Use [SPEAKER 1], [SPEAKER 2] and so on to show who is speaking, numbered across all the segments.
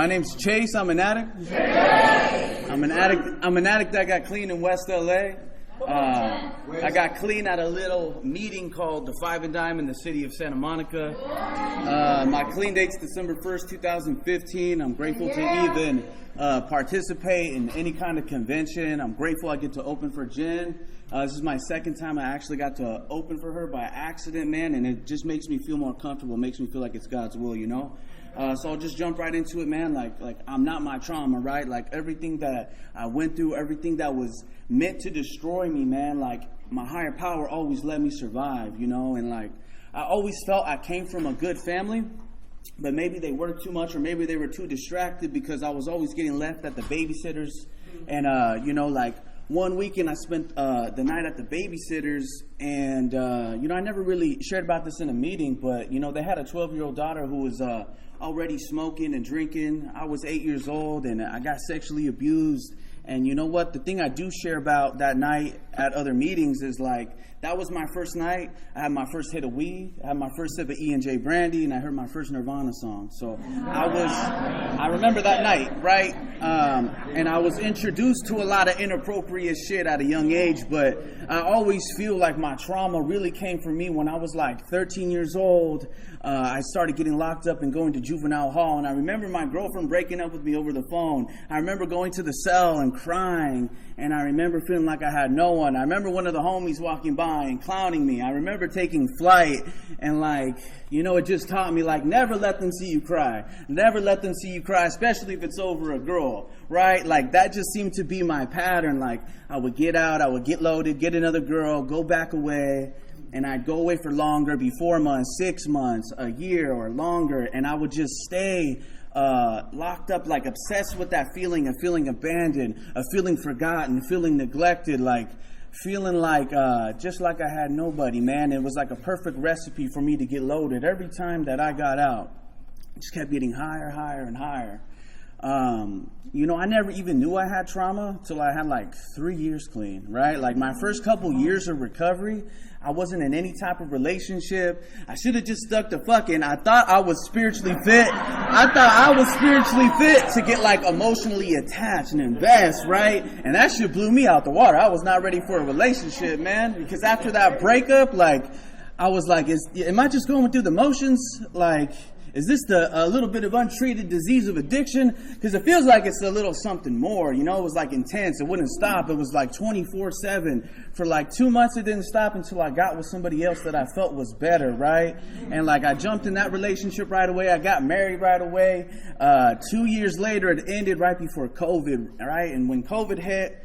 [SPEAKER 1] My name's Chase. I'm an addict. Chase! I'm an addict that got clean in West LA. I got clean at a little meeting called the Five and Dime in the city of Santa Monica. My clean date's December 1st, 2015. I'm grateful to even participate in any kind of convention. I'm grateful I get to open for Jen. This is my second time I actually got to open for her by accident, man, and it just makes me feel more comfortable. It makes me feel like it's God's will, you know? So I'll just jump right into it, man. Like I'm not my trauma, right? Like everything that I went through, everything that was meant to destroy me, man, like my higher power always let me survive, you know? And like I always felt I came from a good family, but maybe they worked too much or maybe they were too distracted because I was always getting left at the babysitters. And, you know, like one weekend I spent the night at the babysitters and, you know, I never really shared about this in a meeting, but, you know, they had a 12-year-old daughter who was already smoking and drinking. I was 8 years old and I got sexually abused. And you know what? The thing I do share about that night at other meetings is like, that was my first night. I had my first hit of weed. I had my first sip of E&J brandy, and I heard my first Nirvana song. So I remember that night, right? And I was introduced to a lot of inappropriate shit at a young age, but I always feel like my trauma really came from me when I was like 13 years old. I started getting locked up and going to juvenile hall, and I remember my girlfriend breaking up with me over the phone. I remember going to the cell and crying, and I remember feeling like I had no one. I remember one of the homies walking by and clowning me. I remember taking flight, and like, you know, it just taught me like, never let them see you cry. Never let them see you cry, especially if it's over a girl, right? Like that just seemed to be my pattern. Like I would get out, I would get loaded, get another girl, go back away. And I'd go away for longer, be 4 months, 6 months, a year or longer. And I would just stay locked up, like obsessed with that feeling of feeling abandoned, of feeling forgotten, feeling neglected, like feeling like just like I had nobody, man. It was like a perfect recipe for me to get loaded. Every time that I got out, it just kept getting higher, higher, and higher. You know, I never even knew I had trauma till I had like 3 years clean, right? Like my first couple years of recovery, I wasn't in any type of relationship. I should have just stuck to fucking. I thought I was spiritually fit. To get like emotionally attached and invest, right? And that shit blew me out the water. I was not ready for a relationship, man. Because after that breakup, like, I was like, am I just going through the motions? Like, is this a little bit of untreated disease of addiction? Because it feels like it's a little something more. You know, it was like intense. It wouldn't stop. It was like 24/7. For like 2 months, it didn't stop until I got with somebody else that I felt was better, right? And like I jumped in that relationship right away. I got married right away. 2 years later, it ended right before COVID, right? And when COVID hit,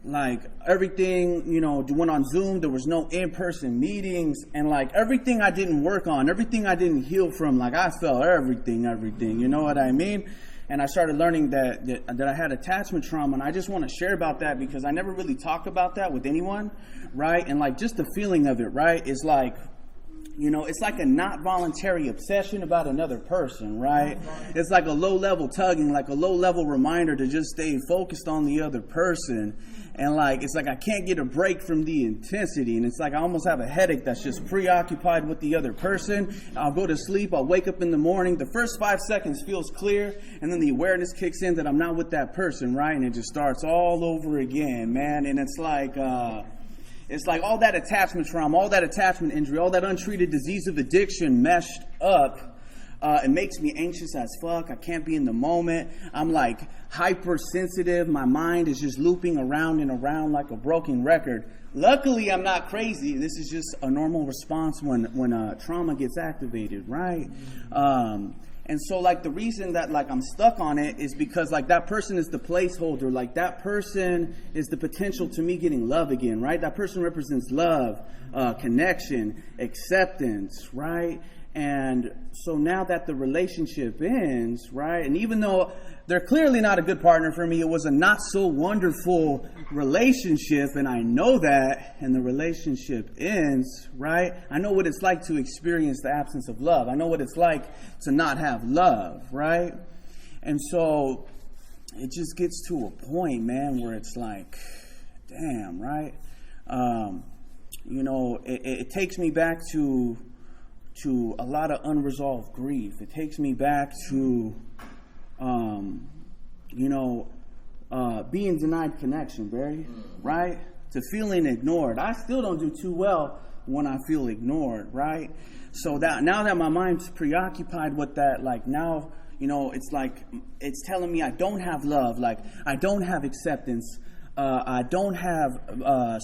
[SPEAKER 1] like everything, you know, went on Zoom. There was no in-person meetings, and like everything I didn't work on, everything I didn't heal from, like I felt everything, you know what I mean? And I started learning that I had attachment trauma, and I just want to share about that because I never really talk about that with anyone, right? And like just the feeling of it, right, is like, you know, it's like a not voluntary obsession about another person, right? It's like a low-level tugging, like a low-level reminder to just stay focused on the other person. And like, it's like I can't get a break from the intensity. And it's like I almost have a headache that's just preoccupied with the other person. I'll go to sleep. I'll wake up in the morning. The first 5 seconds feels clear. And then the awareness kicks in that I'm not with that person, right? And it just starts all over again, man. And it's like all that attachment trauma, all that attachment injury, all that untreated disease of addiction meshed up. It makes me anxious as fuck. I can't be in the moment. I'm like hypersensitive. My mind is just looping around and around like a broken record. Luckily, I'm not crazy. This is just a normal response when trauma gets activated, right? And so like the reason that like I'm stuck on it is because like that person is the placeholder. Like that person is the potential to me getting love again, right? That person represents love, connection, acceptance, right? And so now that the relationship ends, right, and even though they're clearly not a good partner for me, it was a not so wonderful relationship, and I know that, and the relationship ends, right? I know what it's like to experience the absence of love. I know what it's like to not have love, right? And so it just gets to a point, man, where it's like, damn, right? You know, it takes me back to a lot of unresolved grief. It takes me back to being denied connection, Barry, right? To feeling ignored. I still don't do too well when I feel ignored, right? So that now that my mind's preoccupied with that, like now, it's like it's telling me I don't have love, like I don't have acceptance, I don't have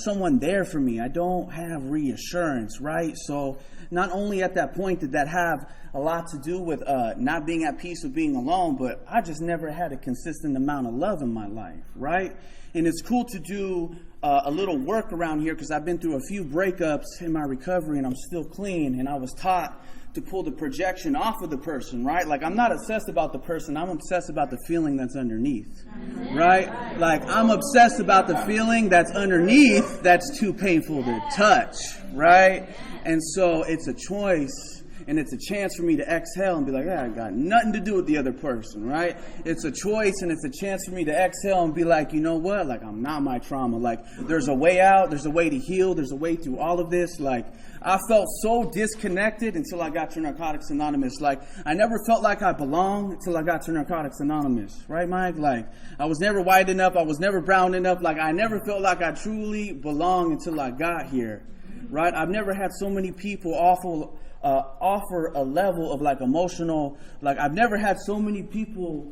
[SPEAKER 1] someone there for me, I don't have reassurance, right? So not only at that point did that have a lot to do with not being at peace with being alone, but I just never had a consistent amount of love in my life, right? And it's cool to do a little work around here because I've been through a few breakups in my recovery and I'm still clean, and I was taught to pull the projection off of the person, right? Like I'm not obsessed about the person, I'm obsessed about the feeling that's underneath, right? Like I'm obsessed about the feeling that's underneath that's too painful to touch, right? And so it's a choice. And it's a chance for me to exhale and be like, yeah, I got nothing to do with the other person, right? It's a choice and it's a chance for me to exhale and be like, you know what? Like, I'm not my trauma. Like, there's a way out. There's a way to heal. There's a way through all of this. Like, I felt so disconnected until I got to Narcotics Anonymous. Like, I never felt like I belonged until I got to Narcotics Anonymous. Right, Mike? Like, I was never white enough. I was never brown enough. Like, I never felt like I truly belonged until I got here. Right? I've never had so many people offer a level of like emotional, like I've never had so many people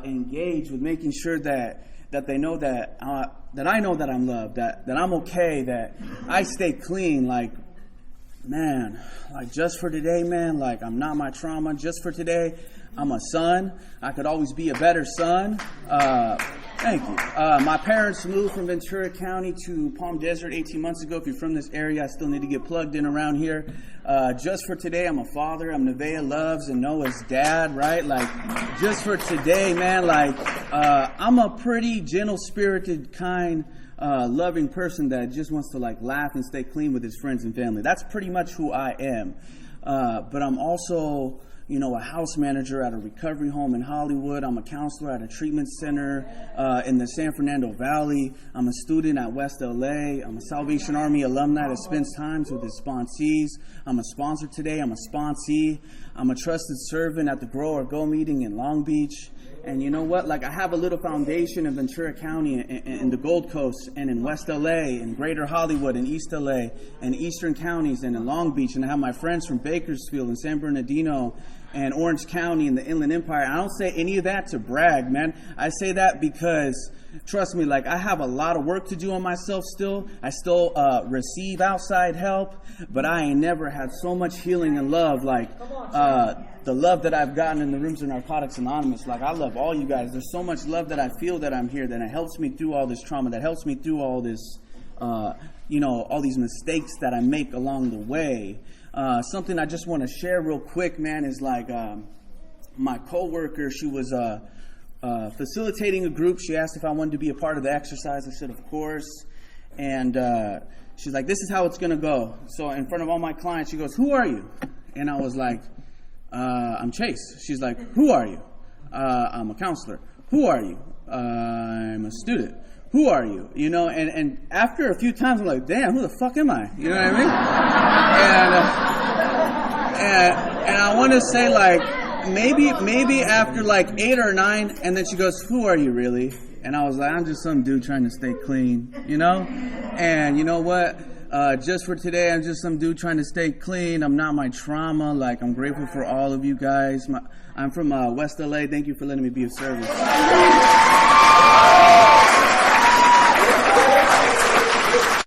[SPEAKER 1] engage with making sure that they know that I know that I'm loved, that I'm okay, that I stay clean. Like, man, like just for today, man, like I'm not my trauma. Just for today, I'm a son. I could always be a better son. Thank you. My parents moved from Ventura County to Palm Desert 18 months ago. If you're from this area, I still need to get plugged in around here. Just for today, I'm a father. I'm Nevaeh Loves and Noah's dad, right? Like, just for today, man, like, I'm a pretty gentle-spirited, kind, loving person that just wants to, like, laugh and stay clean with his friends and family. That's pretty much who I am. But I'm also, a house manager at a recovery home in Hollywood. I'm a counselor at a treatment center in the San Fernando Valley. I'm a student at West LA. I'm a Salvation Army alumni that spends time with his sponsees. I'm a sponsor today. I'm a sponsee. I'm a trusted servant at the Grow or Go meeting in Long Beach. And you know what? Like, I have a little foundation in Ventura County, in the Gold Coast, and in West LA, and Greater Hollywood, and East LA, and Eastern counties, and in Long Beach. And I have my friends from Bakersfield and San Bernardino and Orange County and the Inland Empire. I don't say any of that to brag, man. I say that because, trust me, like, I have a lot of work to do on myself still. I still receive outside help, but I ain't never had so much healing and love, like the love that I've gotten in the rooms of Narcotics Anonymous. Like, I love all you guys. There's so much love that I feel that I'm here, that it helps me through all this trauma, that helps me through all this, all these mistakes that I make along the way. Something I just want to share real quick, man, is like my coworker, she was facilitating a group. She asked if I wanted to be a part of the exercise. I said, of course. And she's like, this is how it's going to go. So in front of all my clients, she goes, who are you? And I was like, I'm Chase. She's like, who are you? I'm a counselor. Who are you? I'm a student. Who are you? And after a few times, I'm like, damn, who the fuck am I? You know what I mean? And I want to say, like, maybe after like 8 or 9, and then she goes, who are you really? And I was like, I'm just some dude trying to stay clean, And you know what? Just for today, I'm just some dude trying to stay clean. I'm not my trauma. Like, I'm grateful for all of you guys. I'm from West LA. Thank you for letting me be of service.